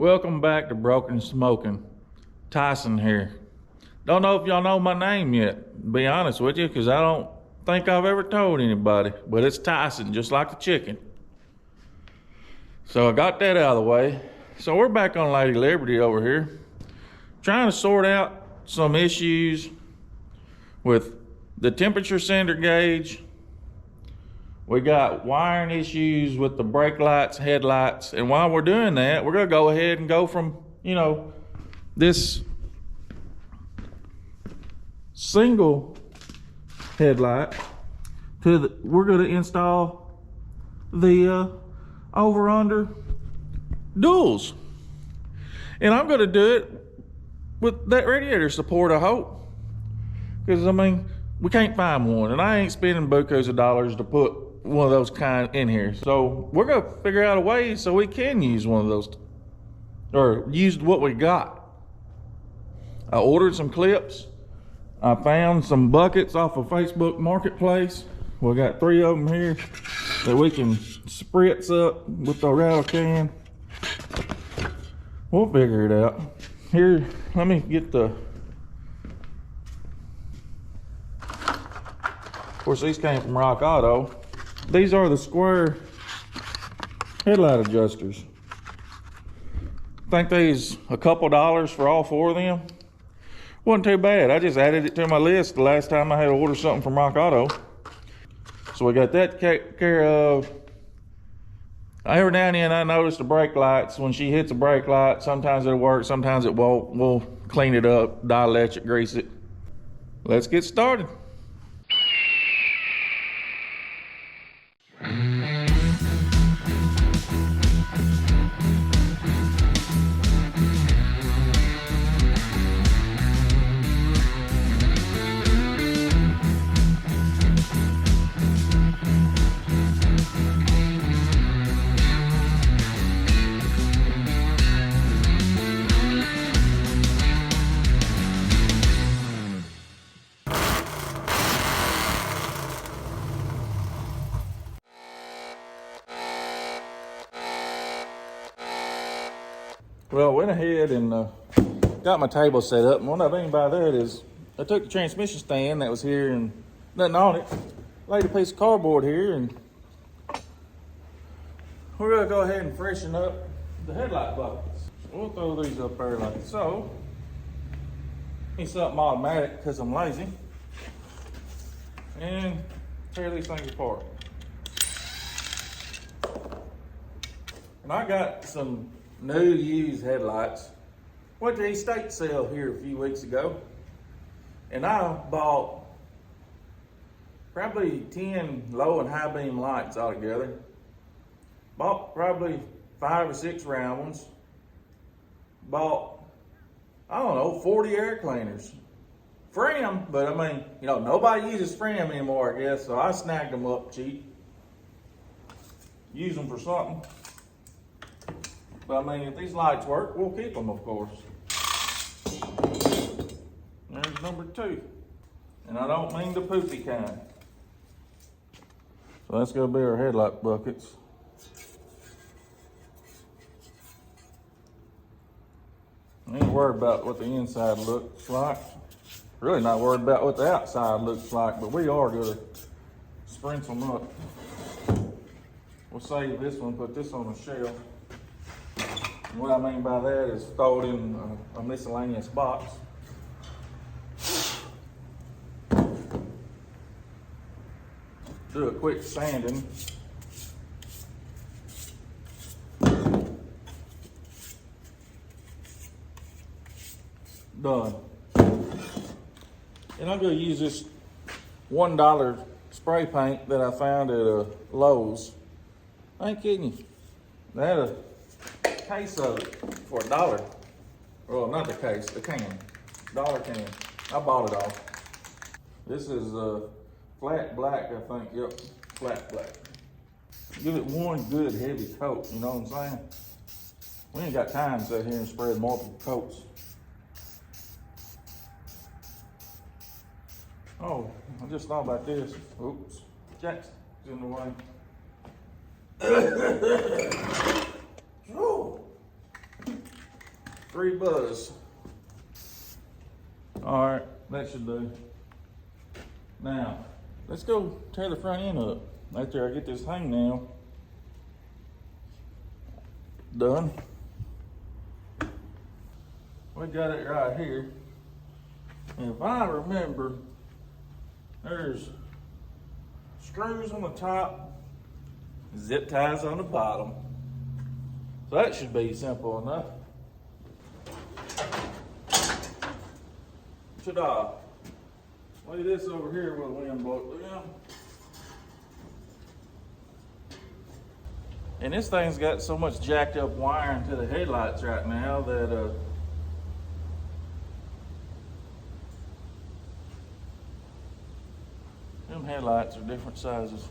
Welcome back to Broken Smoking. Tyson here. Don't know if y'all know my name yet, to be honest with you, because I don't think I've ever told anybody, but it's Tyson, just like the chicken. So I got that out of the way. So we're back on Lady Liberty over here, trying to sort out some issues with the temperature sender gauge. We got wiring issues with the brake lights, headlights, and while we're doing that, we're gonna go ahead and go from, this single headlight to we're gonna install the over-under duals. And I'm gonna do it with that radiator support, I hope. Because, we can't find one, and I ain't spending bukus of dollars to put one of those kind in here. So we're gonna figure out a way so we can use one of those, or use what we got. I ordered some clips. I found some buckets off of Facebook Marketplace. We got 3 of them here that we can spritz up with the rattle can. We'll figure it out. Here, let me get the, of course these came from Rock Auto. These are the square headlight adjusters. I think these a couple dollars for all 4 of them. Wasn't too bad. I just added it to my list the last time I had to order something from Rock Auto. So we got that taken care of. Every now and then I notice the brake lights. When she hits a brake light, sometimes it'll work, sometimes it won't. We'll clean it up, dielectric grease it. Let's get started. Well, I went ahead and got my table set up, and what I mean by that is I took the transmission stand that was here and nothing on it, laid a piece of cardboard here, and we're gonna go ahead and freshen up the headlight buckets. We'll throw these up there like so. Need something automatic because I'm lazy, and tear these things apart. And I got some new used headlights. Went to the estate sale here a few weeks ago, and I bought probably 10 low and high beam lights altogether. Bought probably 5 or 6 round ones. Bought, 40 air cleaners. Frame, but nobody uses frame anymore, I guess, so I snagged them up cheap. Use them for something. But if these lights work, we'll keep them, of course. There's number 2. And I don't mean the poopy kind. So that's gonna be our headlight buckets. I ain't worried about what the inside looks like. Really not worried about what the outside looks like, but we are gonna sprints them up. We'll save this one, put this on a shelf. And what I mean by that is throw it in a miscellaneous box. Do a quick sanding. Done. And I'm going to use this $1 spray paint that I found at Lowe's. I ain't kidding you. They had a case of it for $1. Well, not the case, the can. $1 can. I bought it all. This is flat black, I think. Yep, flat black. Give it one good heavy coat, you know what I'm saying? We ain't got time to sit here and spread multiple coats. Oh, I just thought about this. Oops, Jackson's in the way. 3 buzz. All right, that should do. Now, let's go tear the front end up after I get this hangnail done. We got it right here. And if I remember, there's screws on the top, zip ties on the bottom. So that should be simple enough. Should I lay this over here with the wind blow down? And this thing's got so much jacked up wiring to the headlights right now that them headlights are different sizes.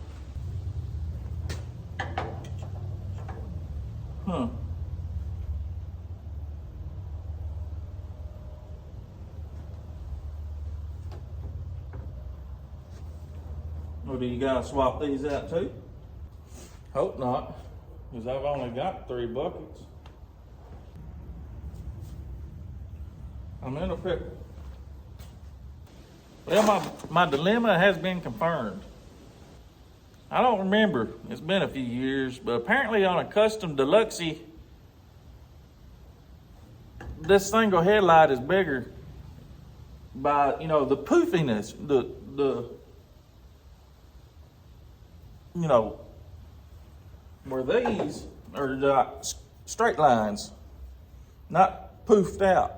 Huh. Well, do you gotta swap these out too? Hope not, because I've only got 3 buckets. I'm in a pickle. Well, my dilemma has been confirmed. I don't remember, it's been a few years, but apparently on a custom Deluxey, this single headlight is bigger by, you know, the poofiness, the you know, where these are like straight lines, not poofed out.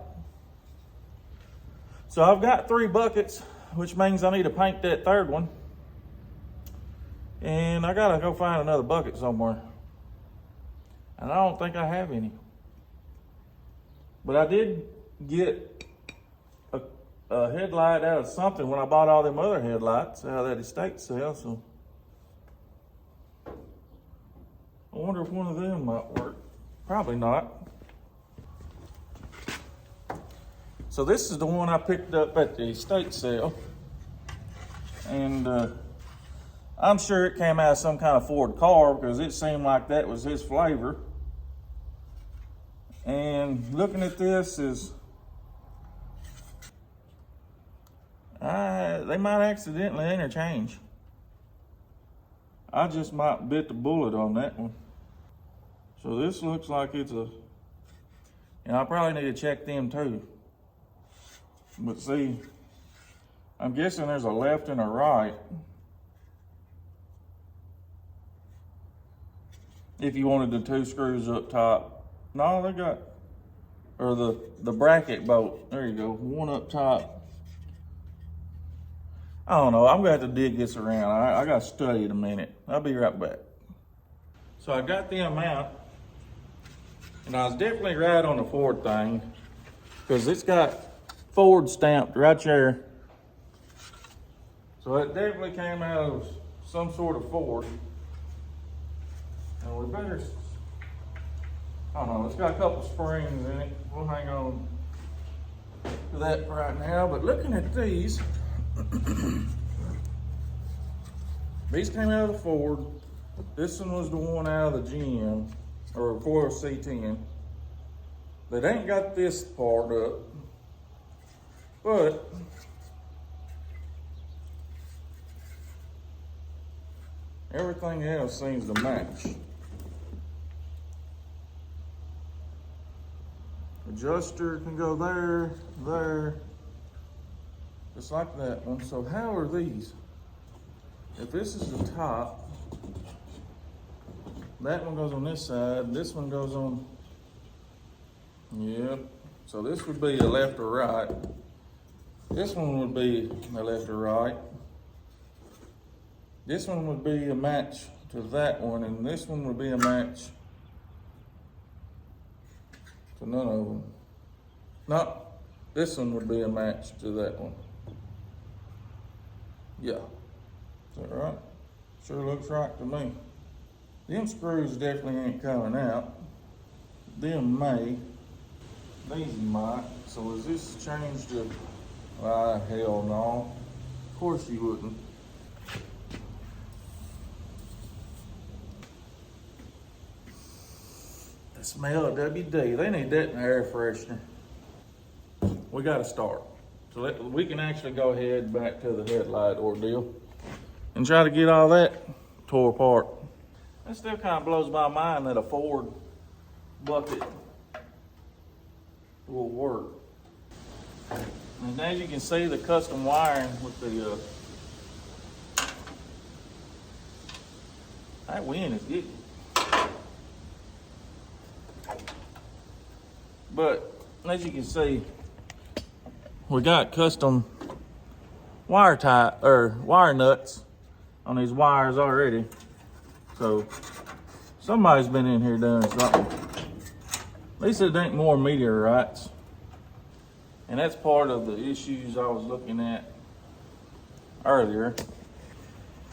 So I've got 3 buckets, which means I need to paint that 3rd one. And I gotta go find another bucket somewhere. And I don't think I have any. But I did get a headlight out of something when I bought all them other headlights out of that estate sale, so I wonder if one of them might work. Probably not. So this is the one I picked up at the estate sale. And I'm sure it came out of some kind of Ford car because it seemed like that was his flavor. And looking at this is, they might accidentally interchange. I just might bit the bullet on that one. So this looks like it's a, and I probably need to check them too. But see, I'm guessing there's a left and a right. If you wanted the 2 screws up top. No, they got, or the bracket bolt. There you go, one up top. I don't know, I'm gonna have to dig this around. I gotta study it a minute. I'll be right back. So I got them out, and I was definitely right on the Ford thing, because it's got Ford stamped right there. So it definitely came out of some sort of Ford. And we better, I don't know, it's got a couple springs in it. We'll hang on to that for right now. But looking at these, these came out of the Ford. This one was the one out of the GM, or of course C10. They ain't got this part up, but everything else seems to match. Adjuster can go there, there, just like that one. So how are these? If this is the top, that one goes on this side, this one goes on, yep. So this would be a left or right. This one would be a left or right. This one would be a match to that one, and this one would be a match to none of them. No, this one would be a match to that one. Yeah, is that right? Sure looks right to me. Them screws definitely ain't coming out. Them may. These might. So is this changed to, hell no. Of course you wouldn't. Smell of WD. They need that in the air freshener. We got to start. So we can actually go ahead back to the headlight ordeal and try to get all that tore apart. It still kind of blows my mind that a Ford bucket will work. And as you can see, the custom wiring with the that wind is getting. But as you can see, we got custom wire nuts on these wires already. So somebody's been in here doing something. At least it ain't more meteorites. And that's part of the issues I was looking at earlier.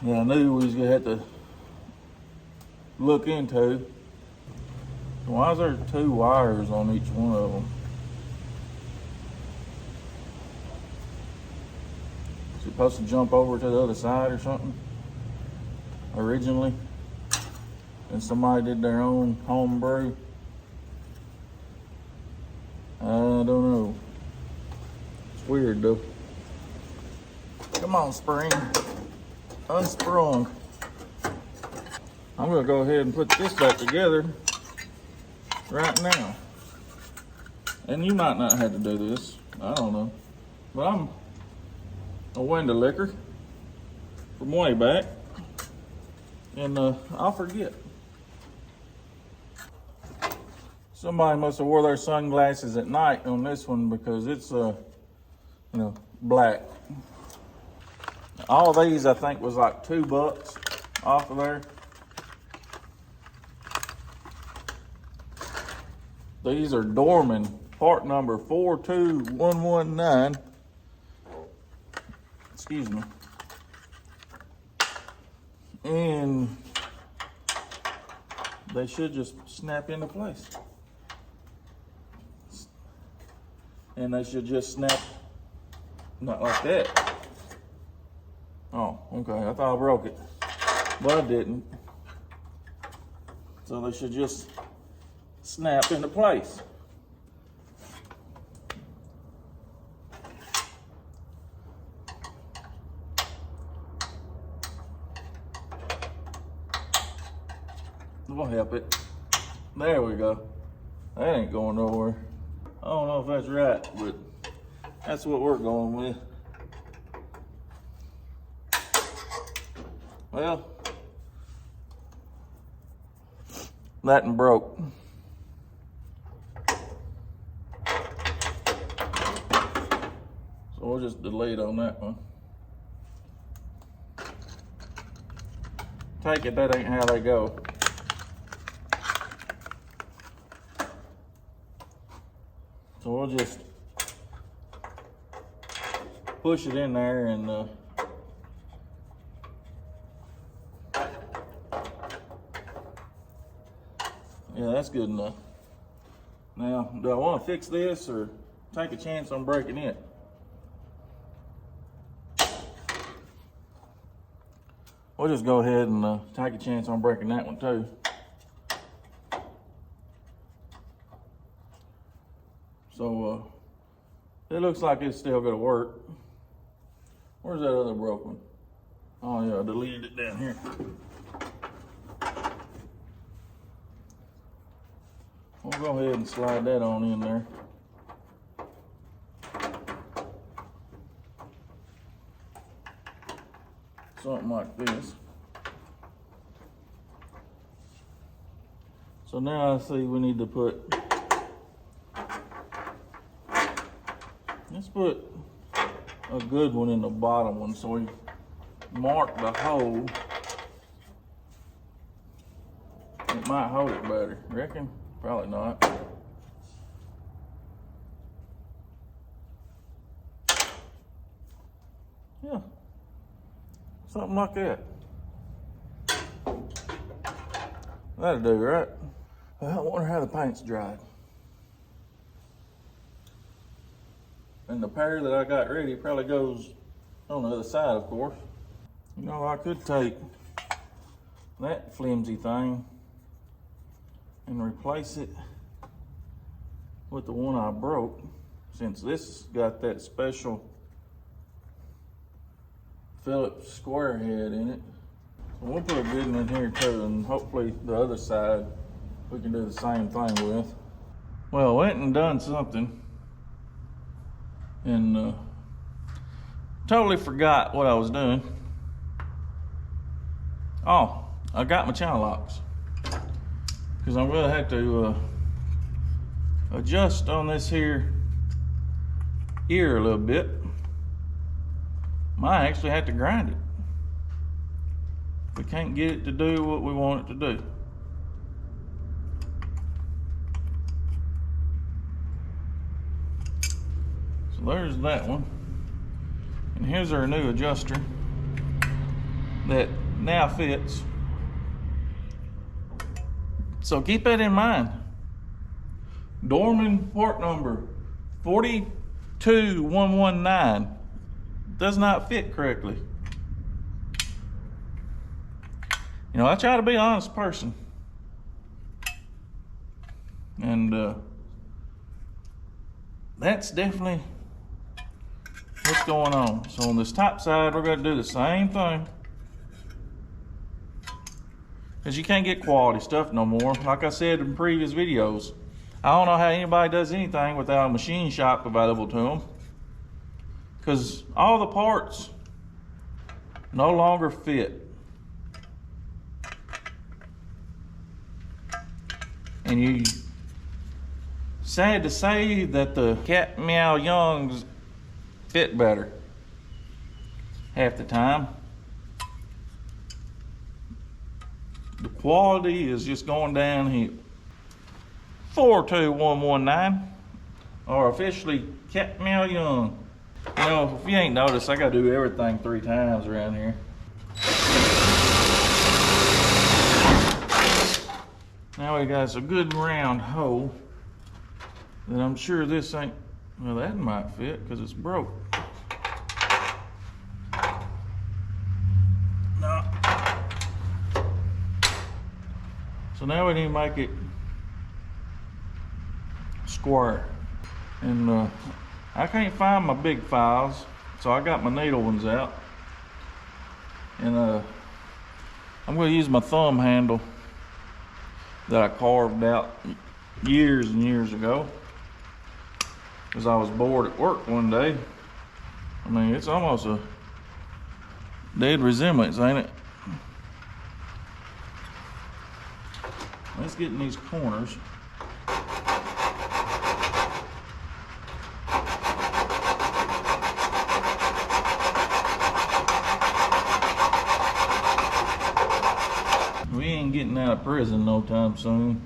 Yeah, I knew we was gonna have to look into. Why is there 2 wires on each one of them? Is it supposed to jump over to the other side or something? Originally? And somebody did their own homebrew? I don't know. It's weird though. Come on, spring. Unsprung. I'm gonna go ahead and put this back together right now. And you might not have to do this. I don't know. But I'm a window licker from way back. And I'll forget. Somebody must have wore their sunglasses at night on this one because it's black. All these I think was like $2 off of there. These are Dorman, part number 42119. Excuse me. And they should just snap into place. And they should just snap, not like that. Oh, okay, I thought I broke it, but I didn't. So they should just snap into place. We'll help it. There we go. That ain't going nowhere. I don't know if that's right, but that's what we're going with. Well, that and broke. So we'll just delete on that one. Take it, that ain't how they go. So we'll just push it in there and yeah, that's good enough. Now, do I want to fix this or take a chance on breaking it? We'll just go ahead and take a chance on breaking that one too. So it looks like it's still gonna work. Where's that other broken one? Oh yeah, I deleted it down here. We'll go ahead and slide that on in there. Something like this. So now I see we need to put, let's put a good one in the bottom one so we mark the hole. It might hold it better, reckon? Probably not. Yeah, something like that. That'll do, right? Well, I wonder how the paint's dried. And the pair that I got ready probably goes on the other side, of course. You know, I could take that flimsy thing and replace it with the one I broke, since this has got that special Phillips square head in it. So we'll put a good one in here too, and hopefully the other side we can do the same thing with. Well, I went and done something and totally forgot what I was doing. Oh, I got my channel locks, because I'm gonna have to adjust on this here ear a little bit. Might actually have to grind it. We can't get it to do what we want it to do. So there's that one. And here's our new adjuster that now fits. So keep that in mind. Dorman part number 42119 does not fit correctly. You know, I try to be an honest person. And that's definitely what's going on. So on this top side, we're gonna do the same thing. Because you can't get quality stuff no more. Like I said in previous videos, I don't know how anybody does anything without a machine shop available to them. Because all the parts no longer fit. And you, sad to say that the Cat Meow Youngs fit better half the time. The quality is just going downhill. 42119, or officially Cat Meow Young. You know, if you ain't noticed, I gotta do everything 3 times around here. Now we got a good round hole that I'm sure this ain't, well, that might fit because it's broke. No. So now we need to make it square. And I can't find my big files, so I got my needle ones out. And I'm going to use my thumb handle that I carved out years and years ago, because I was bored at work one day. I mean, it's almost a dead resemblance, ain't it? Let's get in these corners. We ain't getting out of prison no time soon.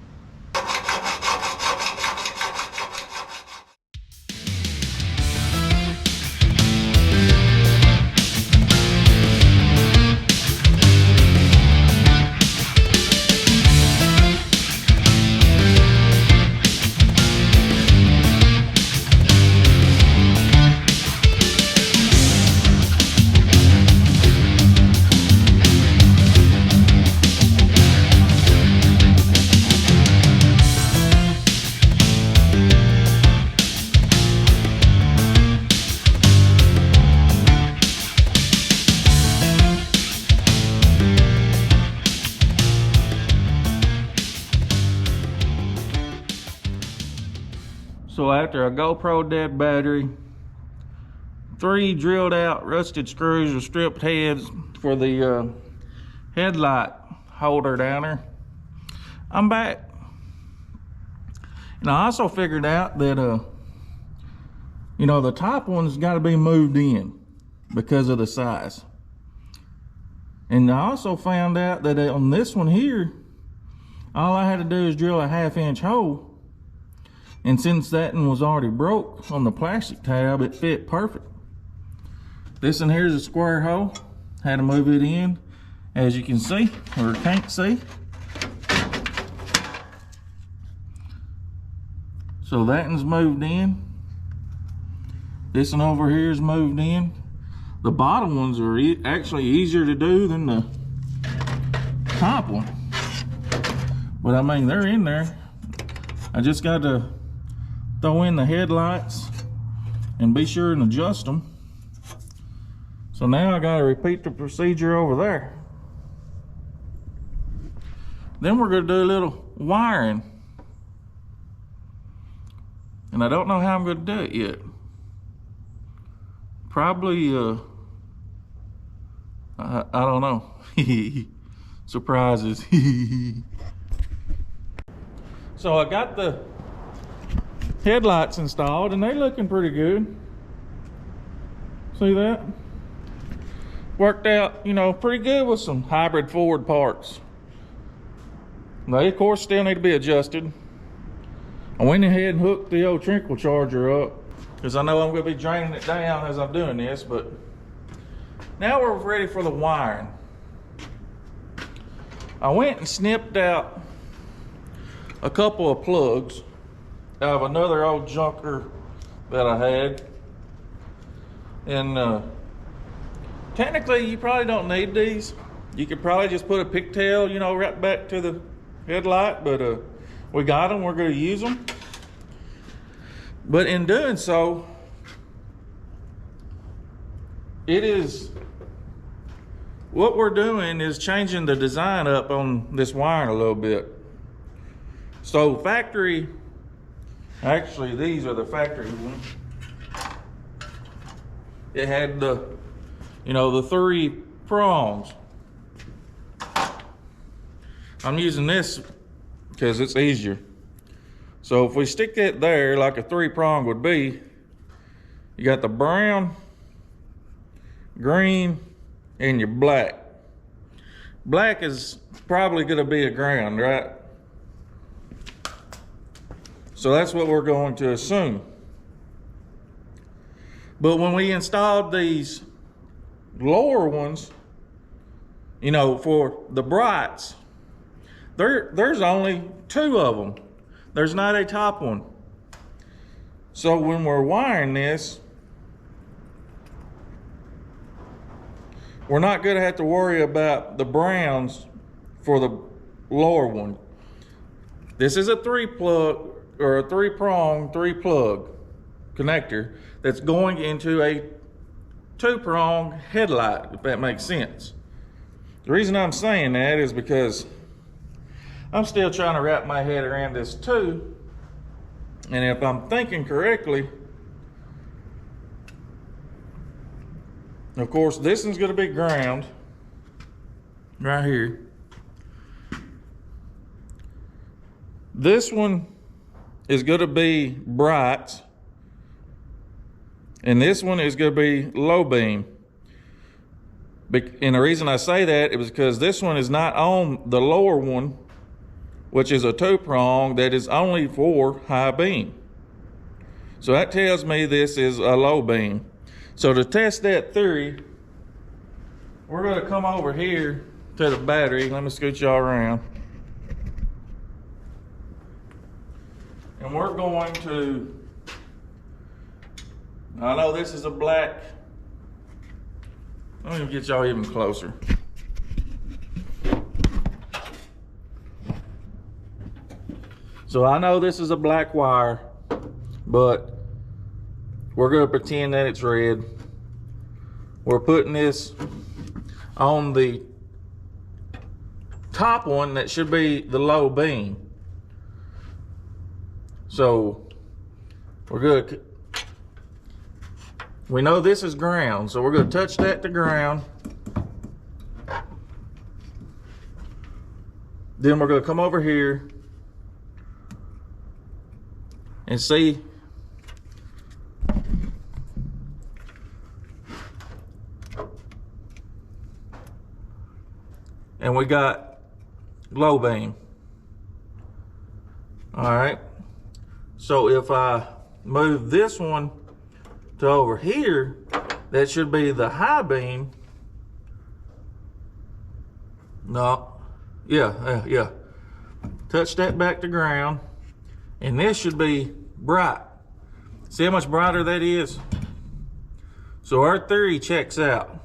So after a GoPro dead battery, 3 drilled out rusted screws with stripped heads for the headlight holder down there, I'm back. And I also figured out that you know, the top one's got to be moved in because of the size. And I also found out that on this one here, all I had to do is drill a 1/2 inch hole. And since that one was already broke on the plastic tab, it fit perfect. This one here is a square hole. Had to move it in, as you can see, or can't see. So that one's moved in. This one over here is moved in. The bottom ones are actually easier to do than the top one. But I mean, they're in there. I just got to throw in the headlights and be sure and adjust them. So now I got to repeat the procedure over there. Then we're going to do a little wiring. And I don't know how I'm going to do it yet. Probably, I don't know. Surprises. So I got the headlights installed and they're looking pretty good. See that? Worked out, you know, pretty good with some hybrid Ford parts. They, of course, still need to be adjusted. I went ahead and hooked the old trickle charger up because I know I'm going to be draining it down as I'm doing this, but now we're ready for the wiring. I went and snipped out a couple of plugs out of another old junker that I had. And technically you probably don't need these. You could probably just put a pigtail, you know, right back to the headlight, but we got them, we're going to use them. But in doing so, what we're doing is changing the design up on this wiring a little bit. So factory, actually these are the factory ones. It had the, you know, the 3 prongs. I'm using this because it's easier. So if we stick it there like a 3-prong would be, you got the brown, green, and your black. Black is probably going to be a ground, right? So that's what we're going to assume. But when we installed these lower ones, you know, for the brights, there's only 2 of them. There's not a top one. So when we're wiring this, we're not going to have to worry about the browns for the lower one. This is a 3-plug or a 3-prong 3-plug connector that's going into a 2-prong headlight, if that makes sense. The reason I'm saying that is because I'm still trying to wrap my head around this too. And if I'm thinking correctly, of course, this one's going to be ground right here. This one is going to be bright, and this one is going to be low beam. And the reason I say that is because this one is not on the lower one, which is a 2-prong that is only for high beam. So that tells me this is a low beam. So to test that theory, we're going to come over here to the battery. Let me scoot y'all around. And we're going to, I know this is a black, let me get y'all even closer. So I know this is a black wire, but we're going to pretend that it's red. We're putting this on the top one that should be the low beam. So we're good. We know this is ground, so we're going to touch that to ground. Then we're going to come over here and see and we got low beam. All right, so if I move this one to over here, that should be the high beam. No, yeah. Touch that back to ground, and this should be bright. See how much brighter that is? So our theory checks out.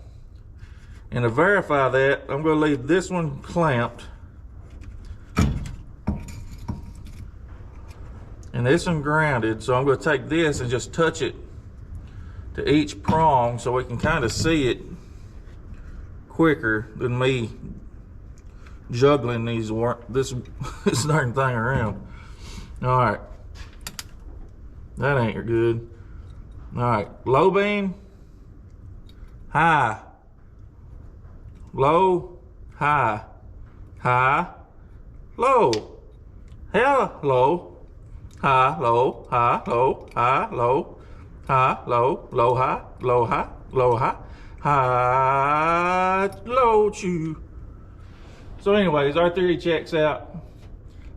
And to verify that, I'm going to leave this one clamped. And And this one grounded, so I'm going to take this and just touch it to each prong so we can kind of see it quicker than me juggling this darn thing around. All right, that ain't good. All right, low beam, high, low, high, high, low, hell, low, high, low, high, low, high, low, high, low, low, high, low, high, low, high, high, low, chew. So anyways, our theory checks out.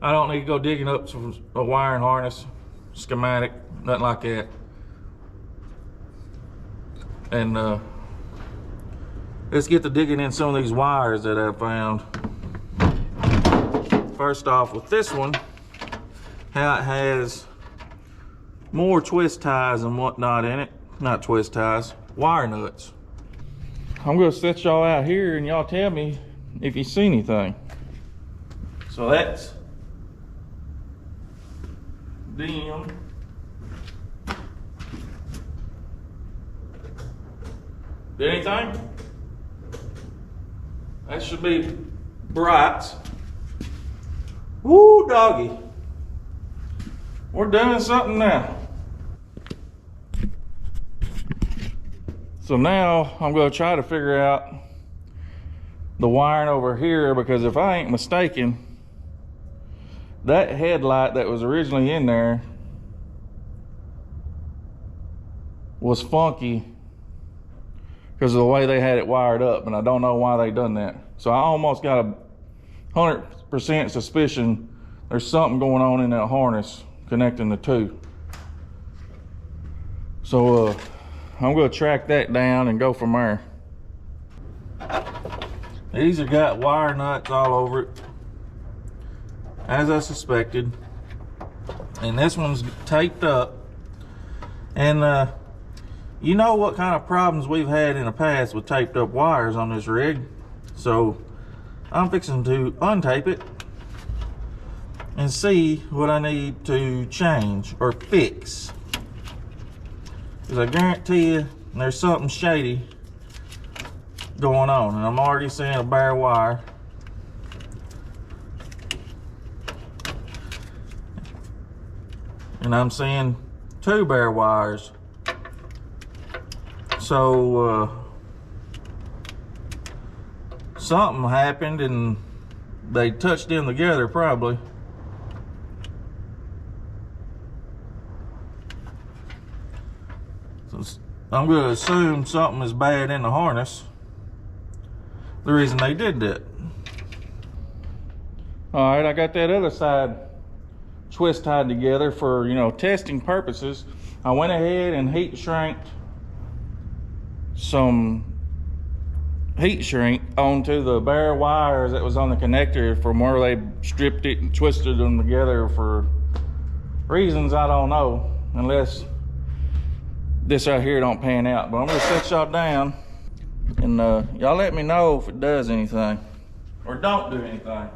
I don't need to go digging up a wiring harness, schematic, nothing like that. And let's get to digging in some of these wires that I found. First off, with this one, how it has more twist ties and whatnot in it. Not twist ties, wire nuts. I'm gonna set y'all out here and y'all tell me if you see anything. So that's them. Did anything? That should be brights. Woo, doggy. We're doing something now. So now I'm going to try to figure out the wiring over here, because if I ain't mistaken, that headlight that was originally in there was funky because of the way they had it wired up, and I don't know why they done that. So I almost got a 100% suspicion there's something going on in that harness connecting the two. So I'm going to track that down and go from there. These have got wire nuts all over it, as I suspected. And this one's taped up. And you know what kind of problems we've had in the past with taped up wires on this rig. So I'm fixing to untape it and see what I need to change or fix. Because I guarantee you there's something shady going on, and I'm already seeing a bare wire. And I'm seeing two bare wires. So something happened and they touched them together probably. So I'm going to assume something is bad in the harness. The reason they did that. All right, I got that other side twist tied together for, you know, testing purposes. I went ahead and heat shrinked some heat shrink onto the bare wires that was on the connector from where they stripped it and twisted them together for reasons I don't know, unless this right here don't pan out. But I'm gonna set y'all down and y'all let me know if it does anything or don't do anything.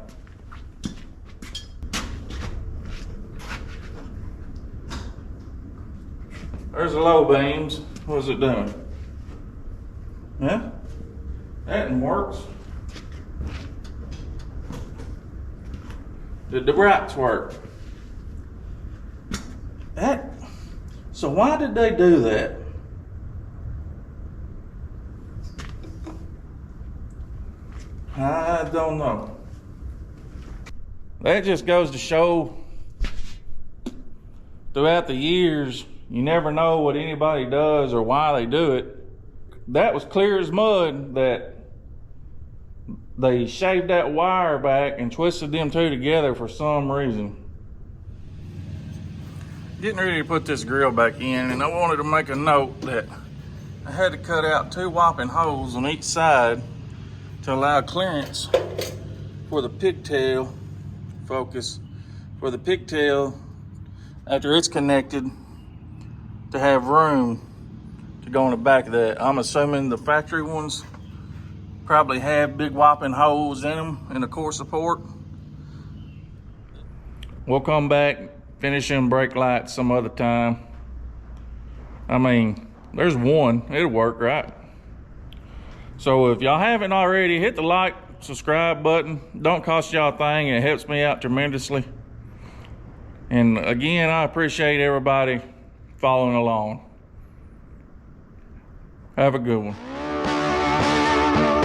There's the low beams. What's it doing? Yeah, that one works. Did the brights work? That. So why did they do that? I don't know. That just goes to show throughout the years, you never know what anybody does or why they do it. That was clear as mud that they shaved that wire back and twisted them two together for some reason. Getting ready to put this grill back in, and I wanted to make a note that I had to cut out 2 whopping holes on each side to allow clearance for the pigtail focus, for the pigtail after it's connected to have room to go in the back of that. I'm assuming the factory ones probably have big whopping holes in them in the core support. We'll come back finish them brake lights some other time. I mean, there's one, it'll work, right? So if y'all haven't already, hit the like, subscribe button. Don't cost y'all a thing, it helps me out tremendously. And again, I appreciate everybody following along. Have a good one.